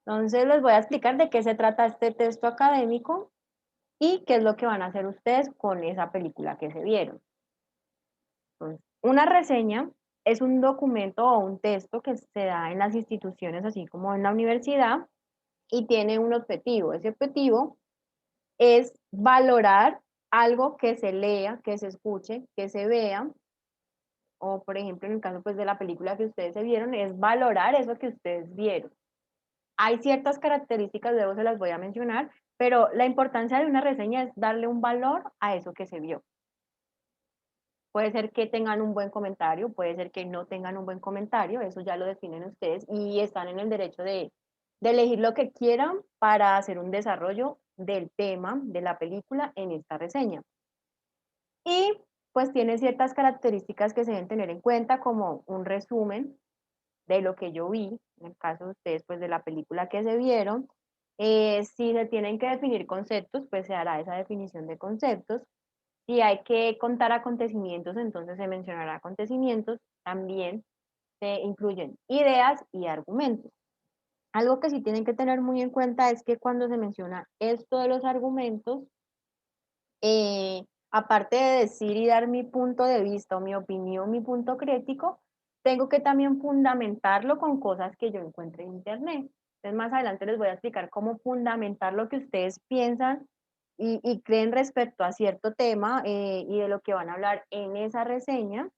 Entonces les voy a explicar de qué se trata este texto académico y qué es lo que van a hacer ustedes con esa película que se vieron. Entonces, una reseña es un documento o un texto que se da en las instituciones, así como en la universidad, y tiene un objetivo. Ese objetivo es valorar algo que se lea, que se escuche, que se vea, o por ejemplo, en el caso pues de la película que ustedes se vieron, es valorar eso que ustedes vieron. Hay ciertas características, luego se las voy a mencionar, pero la importancia de una reseña es darle un valor a eso que se vio. Puede ser que tengan un buen comentario, puede ser que no tengan un buen comentario, eso ya lo definen ustedes y están en el derecho de elegir lo que quieran para hacer un desarrollo del tema de la película en esta reseña. Y pues tiene ciertas características que se deben tener en cuenta, como un resumen de lo que yo vi, en el caso de ustedes, pues de la película que se vieron. Si se tienen que definir conceptos, pues se hará esa definición de conceptos. Si hay que contar acontecimientos, entonces se mencionará acontecimientos. También se incluyen ideas y argumentos. Algo que sí tienen que tener muy en cuenta es que cuando se menciona esto de los argumentos, aparte de decir y dar mi punto de vista o mi opinión, mi punto crítico, tengo que también fundamentarlo con cosas que yo encuentre en Internet. Entonces, más adelante les voy a explicar cómo fundamentar lo que ustedes piensan y creen respecto a cierto tema y de lo que van a hablar en esa reseña,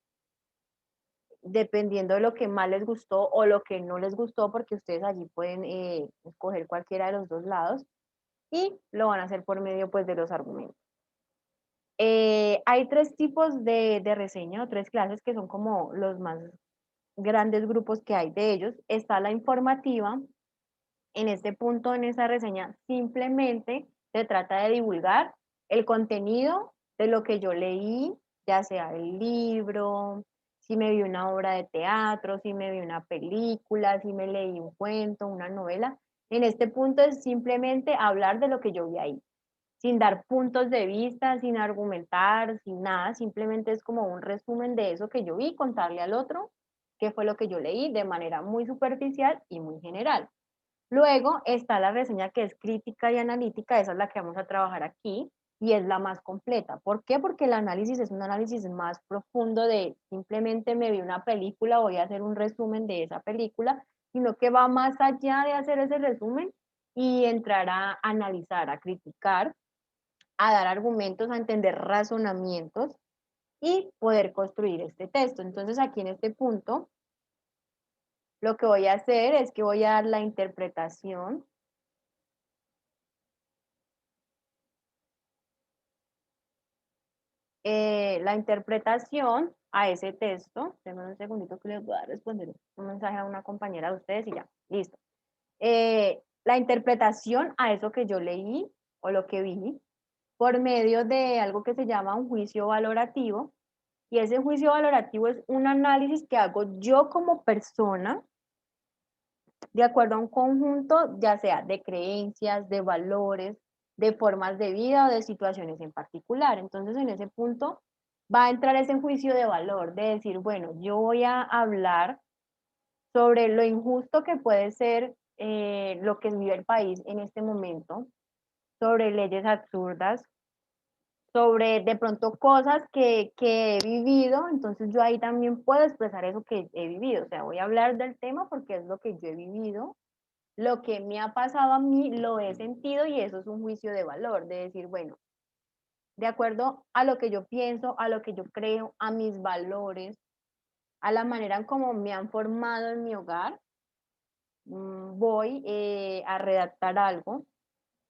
dependiendo de lo que más les gustó o lo que no les gustó, porque ustedes allí pueden escoger cualquiera de los dos lados y lo van a hacer por medio pues de los argumentos. Hay tres tipos de reseña o tres clases que son como los más grandes grupos que hay de ellos. Está la informativa. En este punto, en esa reseña, simplemente se trata de divulgar el contenido de lo que yo leí, ya sea el libro, si me vi una obra de teatro, si me vi una película, si me leí un cuento, una novela. En este punto es simplemente hablar de lo que yo vi ahí sin dar puntos de vista, sin argumentar, sin nada, simplemente es como un resumen de eso que yo vi, contarle al otro qué fue lo que yo leí de manera muy superficial y muy general. Luego está la reseña que es crítica y analítica, esa es la que vamos a trabajar aquí y es la más completa. ¿Por qué? Porque el análisis es un análisis más profundo de simplemente me vi una película, voy a hacer un resumen de esa película, sino que va más allá de hacer ese resumen y entrar a analizar, a criticar, a dar argumentos, a entender razonamientos y poder construir este texto. Entonces aquí en este punto lo que voy a hacer es que voy a dar la interpretación, a ese texto. Denme un segundito que les voy a responder un mensaje a una compañera de ustedes y ya, listo. La interpretación a eso que yo leí o lo que vi por medio de algo que se llama un juicio valorativo. Y ese juicio valorativo es un análisis que hago yo como persona de acuerdo a un conjunto, ya sea de creencias, de valores, de formas de vida o de situaciones en particular. Entonces, en ese punto va a entrar ese juicio de valor, de decir, bueno, yo voy a hablar sobre lo injusto que puede ser lo que vive el país en este momento, sobre leyes absurdas, sobre de pronto cosas que he vivido, entonces yo ahí también puedo expresar eso que he vivido, o sea, voy a hablar del tema porque es lo que yo he vivido, lo que me ha pasado a mí, lo he sentido y eso es un juicio de valor, de decir, bueno, de acuerdo a lo que yo pienso, a lo que yo creo, a mis valores, a la manera en cómo me han formado en mi hogar, voy a redactar algo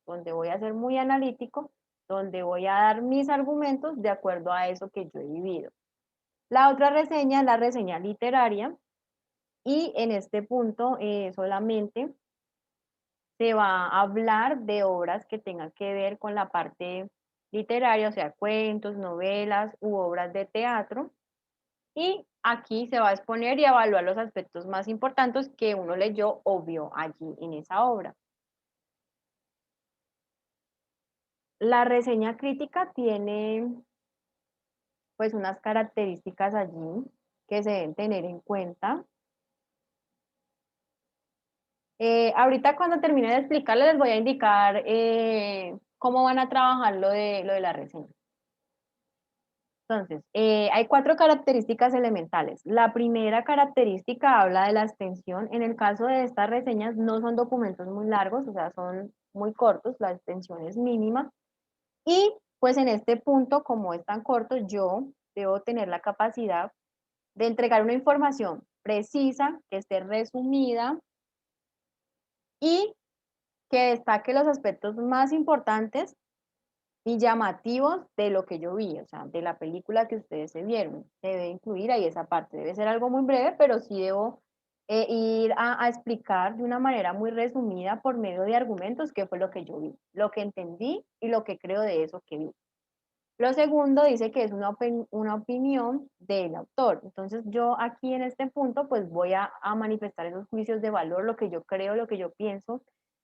donde voy a ser muy analítico, donde voy a dar mis argumentos de acuerdo a eso que yo he vivido. La otra reseña es la reseña literaria y en este punto solamente se va a hablar de obras que tengan que ver con la parte literaria, o sea, cuentos, novelas u obras de teatro. Y aquí se va a exponer y evaluar los aspectos más importantes que uno leyó o vio allí en esa obra. La reseña crítica tiene pues unas características allí que se deben tener en cuenta. Ahorita cuando termine de explicarles les voy a indicar cómo van a trabajar lo de la reseña. Entonces, hay cuatro características elementales. La primera característica habla de la extensión. En el caso de estas reseñas, no son documentos muy largos, o sea, son muy cortos, la extensión es mínima. Y pues en este punto, como es tan corto, yo debo tener la capacidad de entregar una información precisa, que esté resumida y que destaque los aspectos más importantes y llamativos de lo que yo vi, o sea, de la película que ustedes se vieron. Se debe incluir ahí esa parte. Debe ser algo muy breve, pero sí debo ir a explicar de una manera muy resumida por medio de argumentos qué fue lo que yo vi, lo que entendí y lo que creo de eso que vi. Lo segundo dice que es una opinión del autor. Entonces yo aquí en este punto pues voy a manifestar esos juicios de valor, lo que yo creo, lo que yo pienso,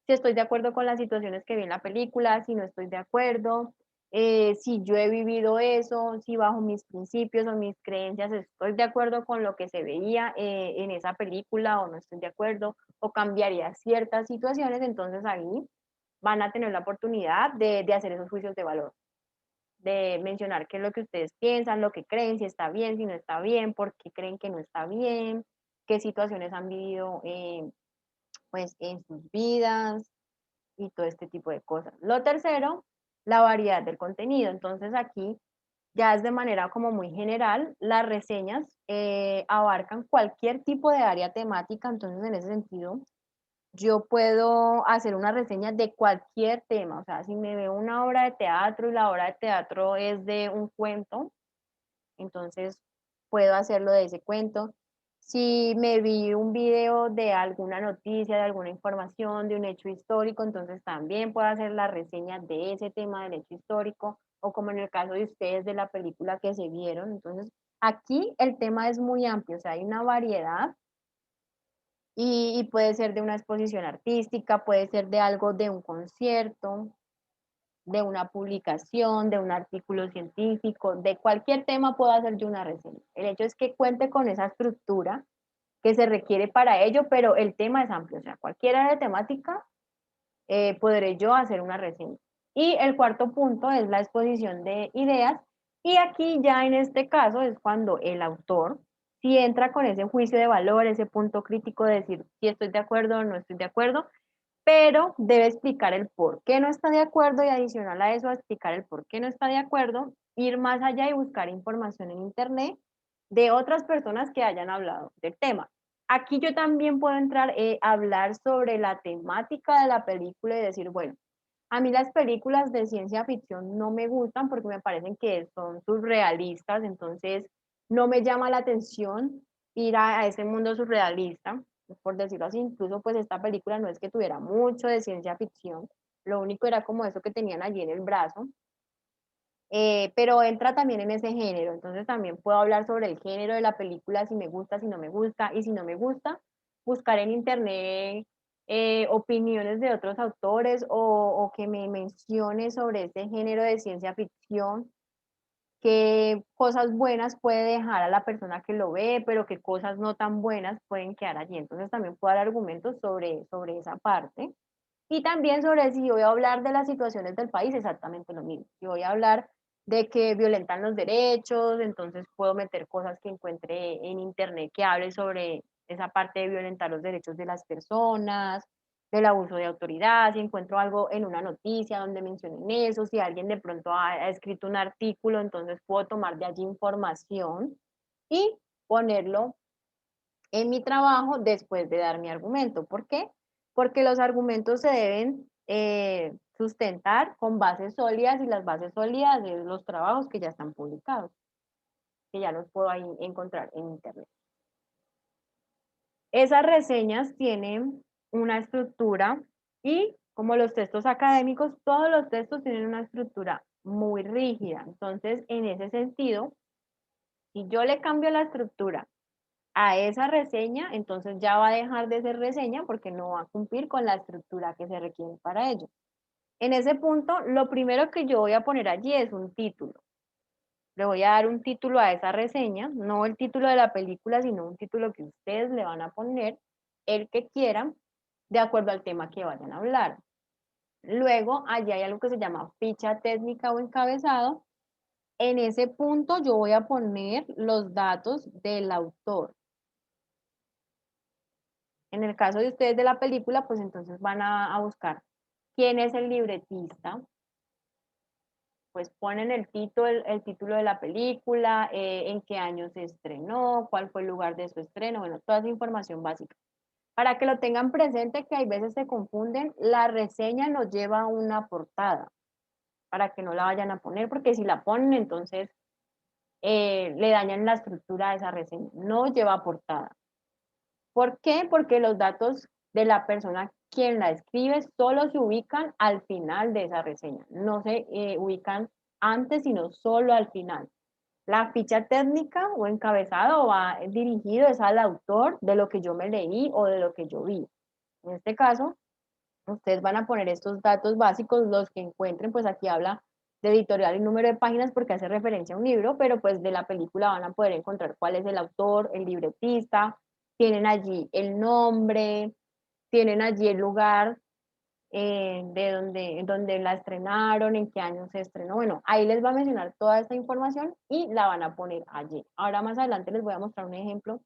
si estoy de acuerdo con las situaciones que vi en la película, si no estoy de acuerdo, si yo he vivido eso, si bajo mis principios o mis creencias estoy de acuerdo con lo que se veía en esa película o no estoy de acuerdo o cambiaría ciertas situaciones, entonces ahí van a tener la oportunidad de hacer esos juicios de valor, de mencionar qué es lo que ustedes piensan, lo que creen, si está bien, si no está bien, por qué creen que no está bien, qué situaciones han vivido pues en sus vidas y todo este tipo de cosas. Lo tercero, la variedad del contenido. Entonces aquí ya es de manera como muy general, las reseñas abarcan cualquier tipo de área temática, entonces en ese sentido yo puedo hacer una reseña de cualquier tema, o sea, si me veo una obra de teatro y la obra de teatro es de un cuento, entonces puedo hacerlo de ese cuento. Si me vi un video de alguna noticia, de alguna información, de un hecho histórico, entonces también puedo hacer la reseña de ese tema del hecho histórico, o como en el caso de ustedes de la película que se vieron. Entonces, aquí el tema es muy amplio, o sea, hay una variedad y puede ser de una exposición artística, puede ser de algo de un concierto, de una publicación, de un artículo científico, de cualquier tema puedo hacer yo una reseña. El hecho es que cuente con esa estructura que se requiere para ello, pero el tema es amplio, o sea, cualquier área de temática podré yo hacer una reseña. Y el cuarto punto es la exposición de ideas, y aquí ya en este caso es cuando el autor si entra con ese juicio de valor, ese punto crítico de decir si estoy de acuerdo o no estoy de acuerdo, pero debe explicar el por qué no está de acuerdo y adicional a eso, a explicar el por qué no está de acuerdo, ir más allá y buscar información en Internet de otras personas que hayan hablado del tema. Aquí yo también puedo entrar a hablar sobre la temática de la película y decir, bueno, a mí las películas de ciencia ficción no me gustan porque me parecen que son surrealistas, entonces no me llama la atención ir a ese mundo surrealista, por decirlo así. Incluso pues esta película no es que tuviera mucho de ciencia ficción, lo único era como eso que tenían allí en el brazo, pero entra también en ese género, entonces también puedo hablar sobre el género de la película, si me gusta, si no me gusta, y si no me gusta, buscar en internet opiniones de otros autores o que me mencione sobre este género de ciencia ficción, qué cosas buenas puede dejar a la persona que lo ve, pero qué cosas no tan buenas pueden quedar allí. Entonces también puedo dar argumentos sobre esa parte. Y también sobre si yo voy a hablar de las situaciones del país, exactamente lo mismo. Si voy a hablar de que violentan los derechos, entonces puedo meter cosas que encuentre en internet que hable sobre esa parte de violentar los derechos de las personas, del abuso de autoridad, si encuentro algo en una noticia donde mencionen eso, si alguien de pronto ha escrito un artículo, entonces puedo tomar de allí información y ponerlo en mi trabajo después de dar mi argumento. ¿Por qué? Porque los argumentos se deben sustentar con bases sólidas y las bases sólidas de los trabajos que ya están publicados, que ya los puedo ahí encontrar en internet. Esas reseñas tienen una estructura y como los textos académicos, todos los textos tienen una estructura muy rígida. Entonces, en ese sentido, si yo le cambio la estructura a esa reseña, entonces ya va a dejar de ser reseña porque no va a cumplir con la estructura que se requiere para ello. En ese punto, lo primero que yo voy a poner allí es un título. Le voy a dar un título a esa reseña, no el título de la película, sino un título que ustedes le van a poner, el que quieran, de acuerdo al tema que vayan a hablar. Luego, allí hay algo que se llama ficha técnica o encabezado. En ese punto yo voy a poner los datos del autor. En el caso de ustedes de la película, pues entonces van a buscar quién es el libretista, pues ponen el título de la película, en qué año se estrenó, cuál fue el lugar de su estreno, bueno, toda esa información básica. Para que lo tengan presente, que hay veces se confunden, la reseña nos lleva a una portada, para que no la vayan a poner, porque si la ponen, entonces le dañan la estructura de esa reseña. No lleva portada. ¿Por qué? Porque los datos de la persona quien la escribe solo se ubican al final de esa reseña. No se ubican antes, sino solo al final. La ficha técnica o encabezado va dirigido es al autor de lo que yo me leí o de lo que yo vi. En este caso, ustedes van a poner estos datos básicos, los que encuentren, pues aquí habla de editorial y número de páginas porque hace referencia a un libro, pero pues de la película van a poder encontrar cuál es el autor, el libretista, tienen allí el nombre, tienen allí el lugar donde la estrenaron, en qué año se estrenó. Bueno, ahí les va a mencionar toda esta información y la van a poner allí. Ahora más adelante les voy a mostrar un ejemplo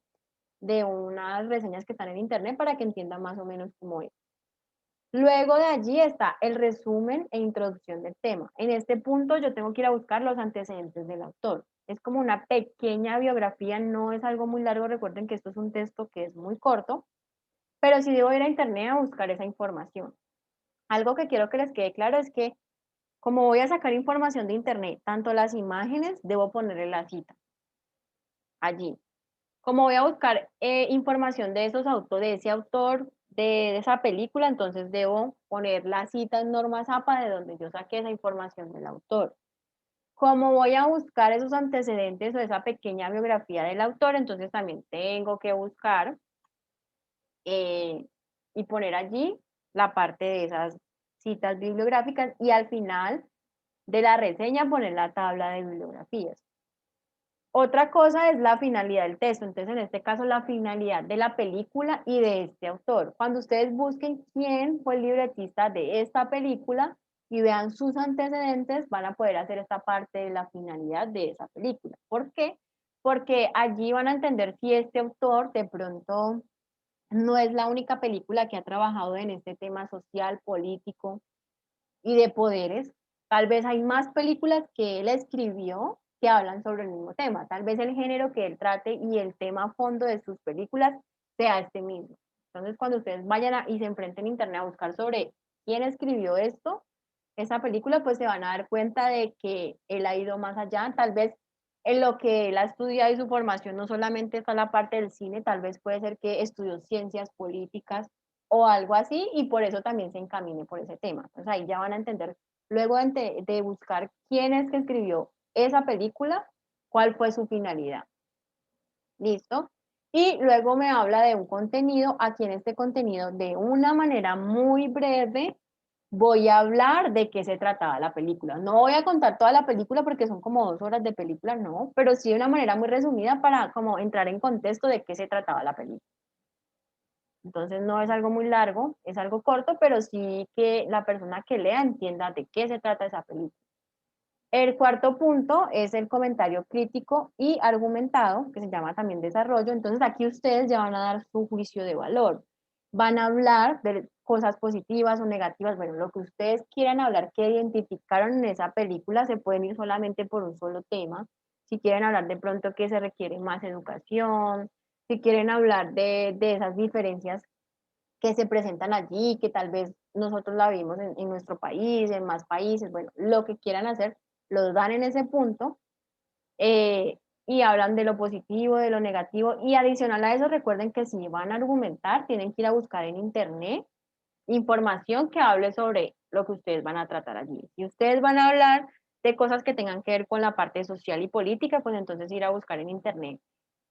de unas reseñas que están en internet para que entiendan más o menos cómo es. Luego de allí está el resumen e introducción del tema. En este punto yo tengo que ir a buscar los antecedentes del autor. Es como una pequeña biografía, no es algo muy largo. Recuerden que esto es un texto que es muy corto, pero sí debo ir a internet a buscar esa información. Algo que quiero que les quede claro es que como voy a sacar información de internet, tanto las imágenes, debo ponerle la cita allí. Como voy a buscar información de esos autores, de ese autor, de esa película, entonces debo poner la cita en Normas APA de donde yo saqué esa información del autor. Como voy a buscar esos antecedentes o esa pequeña biografía del autor, entonces también tengo que buscar y poner allí la parte de esas citas bibliográficas y al final de la reseña poner la tabla de bibliografías. Otra cosa es la finalidad del texto, entonces en este caso la finalidad de la película y de este autor. Cuando ustedes busquen quién fue el libretista de esta película y vean sus antecedentes, van a poder hacer esta parte de la finalidad de esa película. ¿Por qué? Porque allí van a entender si este autor de pronto no es la única película que ha trabajado en este tema social, político y de poderes. Tal vez hay más películas que él escribió que hablan sobre el mismo tema. Tal vez el género que él trate y el tema a fondo de sus películas sea este mismo. Entonces, cuando ustedes vayan y se enfrenten en internet a buscar sobre quién escribió esto, esa película, pues se van a dar cuenta de que él ha ido más allá. Tal vez en lo que él ha estudiado y su formación no solamente está la parte del cine, tal vez puede ser que estudió ciencias políticas o algo así y por eso también se encamine por ese tema. Entonces ahí ya van a entender, luego de buscar quién es que escribió esa película, cuál fue su finalidad. ¿Listo? Y luego me habla de un contenido. Aquí en este contenido, de una manera muy breve, voy a hablar de qué se trataba la película. No voy a contar toda la película porque son como 2 horas de película, no, pero sí de una manera muy resumida para como entrar en contexto de qué se trataba la película. Entonces no es algo muy largo, es algo corto, pero sí que la persona que lea entienda de qué se trata esa película. El cuarto punto es el comentario crítico y argumentado, que se llama también desarrollo. Entonces aquí ustedes ya van a dar su juicio de valor. Van a hablar de cosas positivas o negativas, bueno, lo que ustedes quieran hablar que identificaron en esa película, se pueden ir solamente por un solo tema. Si quieren hablar de pronto que se requiere más educación, si quieren hablar de esas diferencias que se presentan allí, que tal vez nosotros la vimos en nuestro país, en más países, bueno, lo que quieran hacer, los dan en ese punto y hablan de lo positivo, de lo negativo y adicional a eso recuerden que si van a argumentar tienen que ir a buscar en internet información que hable sobre lo que ustedes van a tratar allí. Si ustedes van a hablar de cosas que tengan que ver con la parte social y política, pues entonces ir a buscar en internet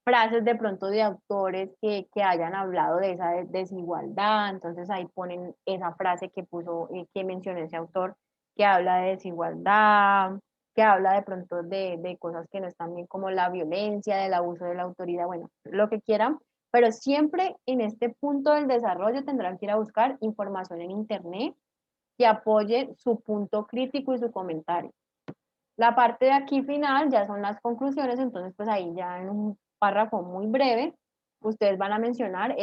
frases de pronto de autores que hayan hablado de esa desigualdad, entonces ahí ponen esa frase que puso, que mencionó ese autor, que habla de desigualdad, que habla de pronto de cosas que no están bien como la violencia, del abuso de la autoridad, bueno, lo que quieran, Pero siempre en este punto del desarrollo tendrán que ir a buscar información en internet que apoye su punto crítico y su comentario. La parte de aquí final ya son las conclusiones, entonces pues ahí ya en un párrafo muy breve, ustedes van a mencionar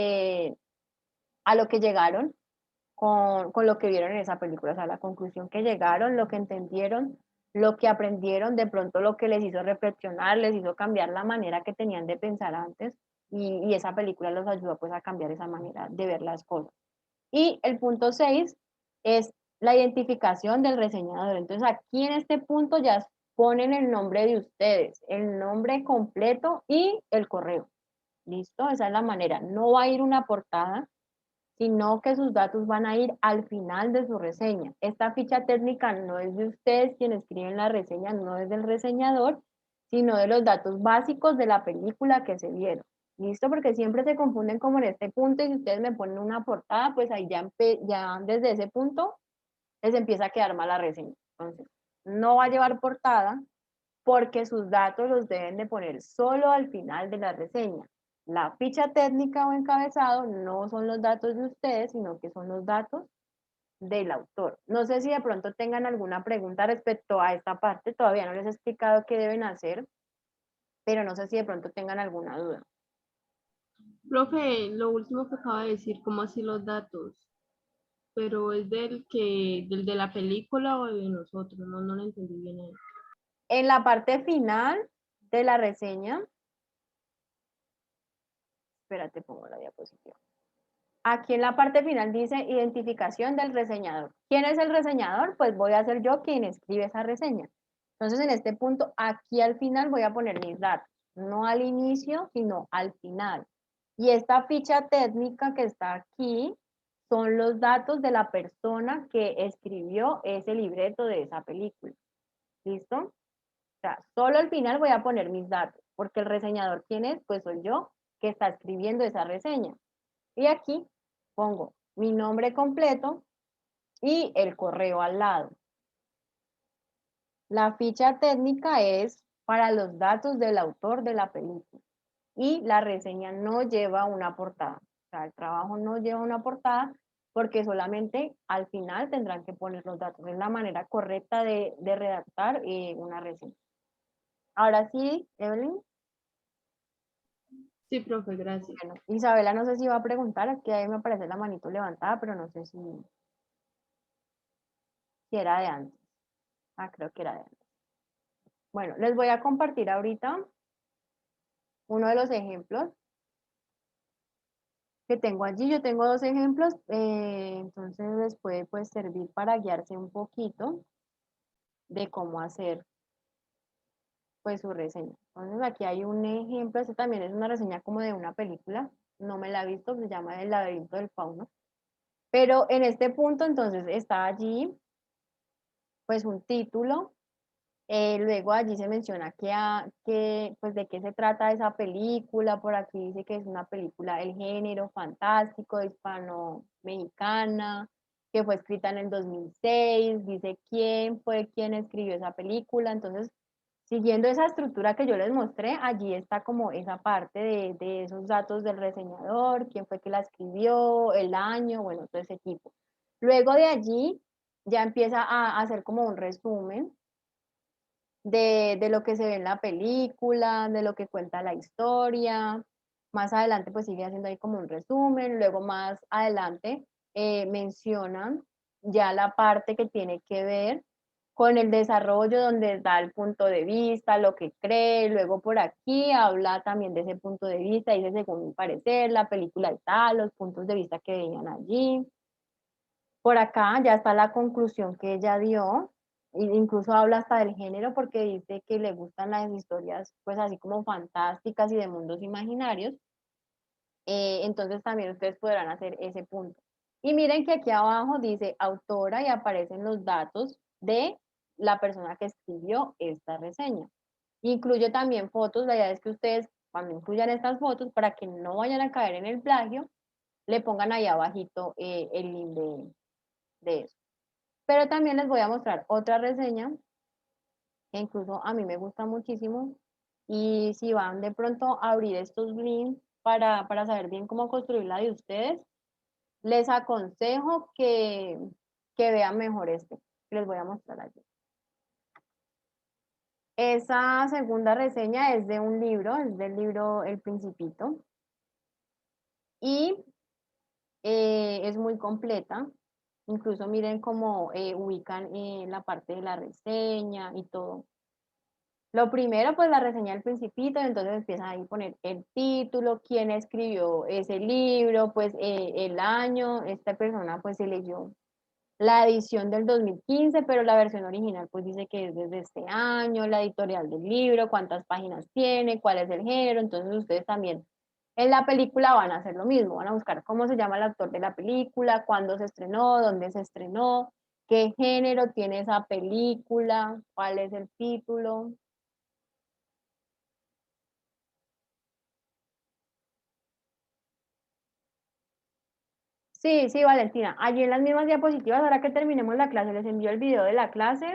a lo que llegaron con lo que vieron en esa película, o sea, la conclusión que llegaron, lo que entendieron, lo que aprendieron, de pronto lo que les hizo reflexionar, les hizo cambiar la manera que tenían de pensar antes y esa película los ayudó pues a cambiar esa manera de ver las cosas. Y el punto 6 es la identificación del reseñador. Entonces aquí en este punto ya ponen el nombre de ustedes, el nombre completo y el correo. ¿Listo? Esa es la manera. No va a ir una portada, sino que sus datos van a ir al final de su reseña. Esta ficha técnica no es de ustedes quienes escriben la reseña, no es del reseñador, sino de los datos básicos de la película que se vieron. ¿Listo? Porque siempre se confunden como en este punto y si ustedes me ponen una portada, pues ahí ya desde ese punto les empieza a quedar mal la reseña. Entonces, no va a llevar portada porque sus datos los deben de poner solo al final de la reseña. La ficha técnica o encabezado no son los datos de ustedes, sino que son los datos del autor. No sé si de pronto tengan alguna pregunta respecto a esta parte, todavía no les he explicado qué deben hacer, pero no sé si de pronto tengan alguna duda. Profe, lo último que acaba de decir, ¿cómo así los datos? Pero es del de la película o de nosotros, no lo entendí bien ahí. En la parte final de la reseña, espérate, pongo la diapositiva. Aquí en la parte final dice identificación del reseñador. ¿Quién es el reseñador? Pues voy a ser yo quien escribe esa reseña. Entonces en este punto, aquí al final voy a poner mis datos, no al inicio, sino al final. Y esta ficha técnica que está aquí son los datos de la persona que escribió ese libreto de esa película. ¿Listo? O sea, solo al final voy a poner mis datos, porque el reseñador, ¿quién es? Pues soy yo que está escribiendo esa reseña. Y aquí pongo mi nombre completo y el correo al lado. La ficha técnica es para los datos del autor de la película y la reseña no lleva una portada. O sea, el trabajo no lleva una portada porque solamente al final tendrán que poner los datos. Es la manera correcta de redactar una reseña. Ahora sí, Evelyn. Sí, profe, gracias. Bueno, Isabela no sé si va a preguntar, aquí ahí me aparece la manito levantada, pero no sé si era de antes. Ah, creo que era de antes. Bueno, les voy a compartir ahorita uno de los ejemplos que tengo allí. Yo tengo dos ejemplos, entonces les puede pues servir para guiarse un poquito de cómo hacer pues su reseña. Entonces aquí hay un ejemplo, este también es una reseña como de una película, no me la he visto, se llama El laberinto del fauno, pero en este punto entonces está allí pues un título. Luego allí se menciona pues de qué se trata esa película, por aquí dice que es una película del género fantástico, hispano-mexicana, que fue escrita en el 2006, dice quién fue quien escribió esa película, entonces siguiendo esa estructura que yo les mostré, allí está como esa parte de esos datos del reseñador, quién fue que la escribió, el año, bueno, todo ese tipo. Luego de allí ya empieza a hacer como un resumen de lo que se ve en la película, de lo que cuenta la historia. Más adelante pues sigue haciendo ahí como un resumen, luego más adelante mencionan ya la parte que tiene que ver con el desarrollo donde da el punto de vista, lo que cree, luego por aquí habla también de ese punto de vista, dice según mi parecer, la película y tal, los puntos de vista que veían allí. Por acá ya está la conclusión que ella dio, e incluso habla hasta del género porque dice que le gustan las historias pues así como fantásticas y de mundos imaginarios. Entonces también ustedes podrán hacer ese punto. Y miren que aquí abajo dice autora y aparecen los datos de la persona que escribió esta reseña. Incluye también fotos, la idea es que ustedes cuando incluyan estas fotos para que no vayan a caer en el plagio, le pongan ahí abajito el link de eso. Pero también les voy a mostrar otra reseña que incluso a mí me gusta muchísimo. Y si van de pronto a abrir estos links para saber bien cómo construir la de ustedes, les aconsejo que vean mejor este, que les voy a mostrar allí. Esa segunda reseña es de un libro, es del libro El Principito, y es muy completa. Incluso miren cómo ubican la parte de la reseña y todo. Lo primero, pues la reseña del Principito, entonces empiezan ahí a poner el título, quién escribió ese libro, pues el año, esta persona pues se leyó la edición del 2015, pero la versión original pues dice que es desde este año, la editorial del libro, cuántas páginas tiene, cuál es el género, entonces ustedes también en la película van a hacer lo mismo, van a buscar cómo se llama el actor de la película, cuándo se estrenó, dónde se estrenó, qué género tiene esa película, cuál es el título. Sí, sí, Valentina. Allí en las mismas diapositivas, ahora que terminemos la clase, les envío el video de la clase,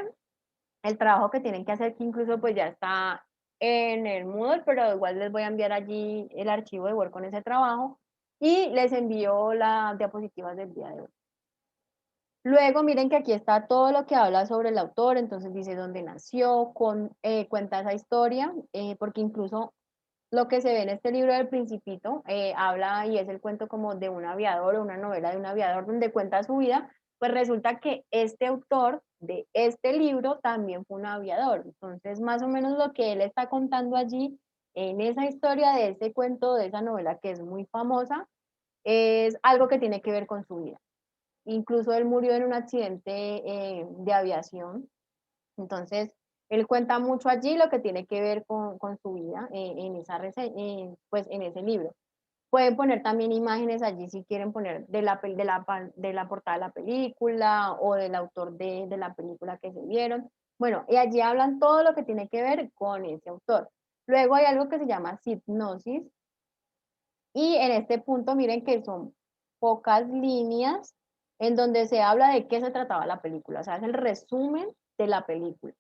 el trabajo que tienen que hacer, que incluso pues ya está en el Moodle, pero igual les voy a enviar allí el archivo de Word con ese trabajo y les envío las diapositivas del día de hoy. Luego miren que aquí está todo lo que habla sobre el autor, entonces dice dónde nació, cuenta esa historia, porque incluso lo que se ve en este libro del Principito, habla y es el cuento como de un aviador o una novela de un aviador donde cuenta su vida, pues resulta que este autor de este libro también fue un aviador. Entonces, más o menos lo que él está contando allí en esa historia de ese cuento, de esa novela que es muy famosa, es algo que tiene que ver con su vida. Incluso él murió en un accidente de aviación. Entonces, él cuenta mucho allí lo que tiene que ver con su vida en esa pues en ese libro. Pueden poner también imágenes allí si quieren poner de la portada de la película o del autor de la película que se vieron. Bueno, y allí hablan todo lo que tiene que ver con ese autor. Luego hay algo que se llama hipnosis y en este punto miren que son pocas líneas en donde se habla de qué se trataba la película, o sea, es el resumen de la película.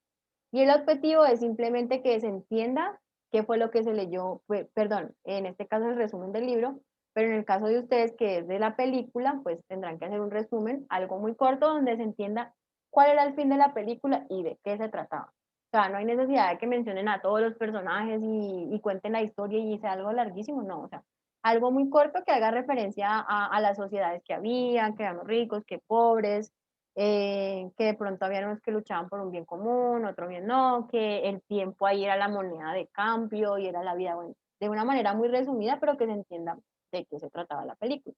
Y el objetivo es simplemente que se entienda qué fue lo que se leyó, perdón, en este caso el resumen del libro, pero en el caso de ustedes que es de la película, pues tendrán que hacer un resumen, algo muy corto, donde se entienda cuál era el fin de la película y de qué se trataba. O sea, no hay necesidad de que mencionen a todos los personajes y cuenten la historia y sea algo larguísimo, no, o sea, algo muy corto que haga referencia a las sociedades que había, que eran los ricos, que pobres, que de pronto había unos que luchaban por un bien común, otro bien no, que el tiempo ahí era la moneda de cambio y era la vida, bueno, de una manera muy resumida, pero que se entienda de qué se trataba la película.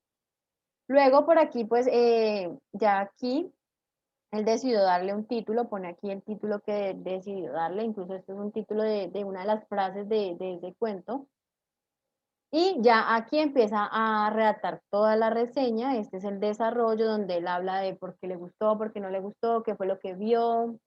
Luego por aquí, pues ya aquí, él decidió darle un título, pone aquí el título que decidió darle, incluso este es un título de una de las frases de ese cuento, y ya aquí empieza a redactar toda la reseña. Este es el desarrollo donde él habla de por qué le gustó, por qué no le gustó, qué fue lo que vio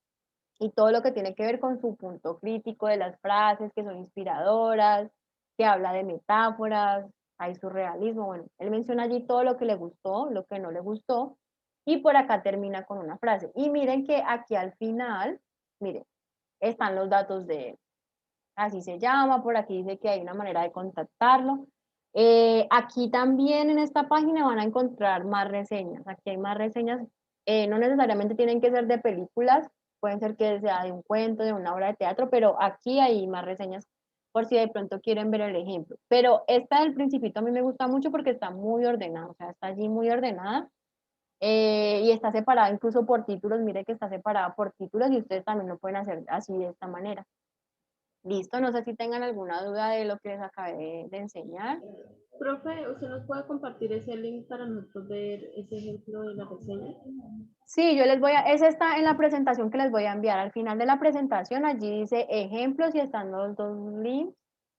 y todo lo que tiene que ver con su punto crítico de las frases que son inspiradoras, que habla de metáforas, hay surrealismo. Bueno, él menciona allí todo lo que le gustó, lo que no le gustó y por acá termina con una frase. Y miren que aquí al final, miren, están los datos de él, así se llama, por aquí dice que hay una manera de contactarlo. Aquí también en esta página van a encontrar más reseñas, aquí hay más reseñas, no necesariamente tienen que ser de películas, pueden ser que sea de un cuento, de una obra de teatro, pero aquí hay más reseñas por si de pronto quieren ver el ejemplo. Pero esta del Principito a mí me gusta mucho porque está muy ordenada, o sea, está allí muy ordenada. Y está separada incluso por títulos, mire que está separada por títulos y ustedes también lo pueden hacer así de esta manera. Listo, no sé si tengan alguna duda de lo que les acabé de enseñar. Profe, ¿usted nos puede compartir ese link para nosotros ver ese ejemplo de la reseña? Sí, ese está en la presentación que les voy a enviar. Al final de la presentación, allí dice ejemplos y están los dos links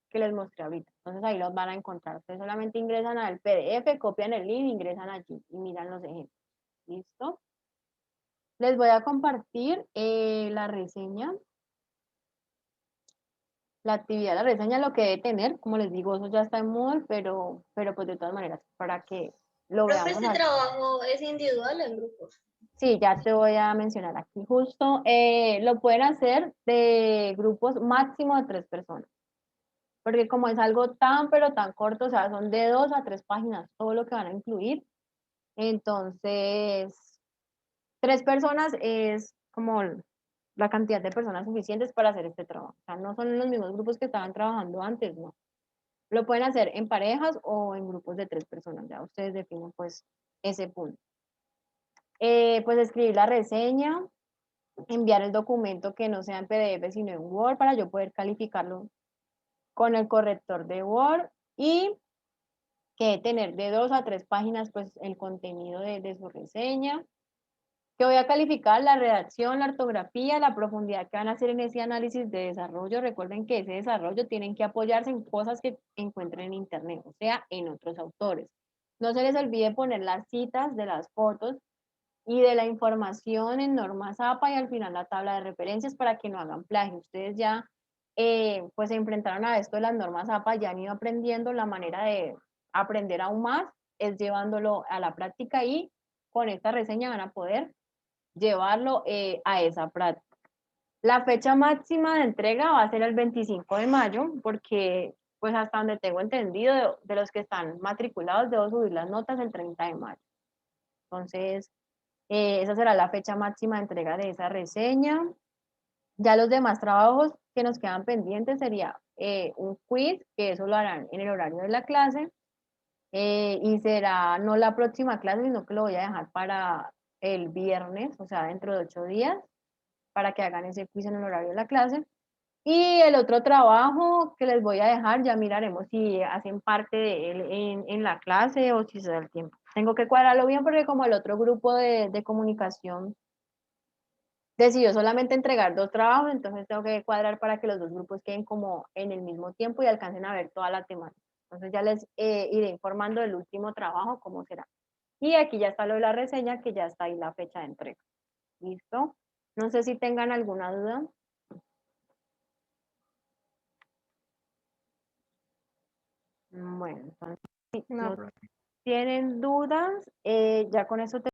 que les mostré ahorita. Entonces ahí los van a encontrar. Ustedes solamente ingresan al PDF, copian el link, ingresan allí y miran los ejemplos. ¿Listo? Les voy a compartir la reseña, la actividad, la reseña, lo que debe tener. Como les digo, eso ya está en Moodle, pero pues de todas maneras, para que lo Profe, veamos ¿este aquí. trabajo es individual o en grupos? Sí, ya te voy a mencionar aquí justo. Lo pueden hacer de grupos máximo de 3 personas. porque como es algo tan, pero tan corto, o sea, son de 2 a 3 páginas todo lo que van a incluir, entonces 3 personas es como la cantidad de personas suficientes para hacer este trabajo. O sea, no son los mismos grupos que estaban trabajando antes, no. Lo pueden hacer en parejas o en grupos de 3 personas, ya ustedes definen pues ese punto. Pues escribir la reseña, enviar el documento que no sea en PDF sino en Word para yo poder calificarlo con el corrector de Word y que tener de 2 a 3 páginas pues el contenido de su reseña, que voy a calificar la redacción, la ortografía, la profundidad que van a hacer en ese análisis de desarrollo. Recuerden que ese desarrollo tienen que apoyarse en cosas que encuentren en internet, o sea, en otros autores. No se les olvide poner las citas de las fotos y de la información en normas APA y al final la tabla de referencias para que no hagan plagio. Ustedes ya pues se enfrentaron a esto de las normas APA, ya han ido aprendiendo. La manera de aprender aún más es llevándolo a la práctica y con esta reseña van a poder llevarlo a esa práctica. La fecha máxima de entrega va a ser el 25 de mayo, porque pues hasta donde tengo entendido, de los que están matriculados, debo subir las notas el 30 de mayo. Entonces, esa será la fecha máxima de entrega de esa reseña. Ya los demás trabajos que nos quedan pendientes sería un quiz, que eso lo harán en el horario de la clase, y será no la próxima clase, sino que lo voy a dejar para el viernes, o sea, dentro de 8 días, para que hagan ese quiz en el horario de la clase. Y el otro trabajo que les voy a dejar, ya miraremos si hacen parte de él en la clase o si se da el tiempo. Tengo que cuadrarlo bien porque como el otro grupo de comunicación decidió solamente entregar 2 trabajos, entonces tengo que cuadrar para que los 2 grupos queden como en el mismo tiempo y alcancen a ver toda la temática. Entonces ya les iré informando del último trabajo, cómo será. Y aquí ya está lo de la reseña, que ya está ahí la fecha de entrega. ¿Listo? No sé si tengan alguna duda. Bueno, entonces, si No, no profe. tienen dudas, ya con eso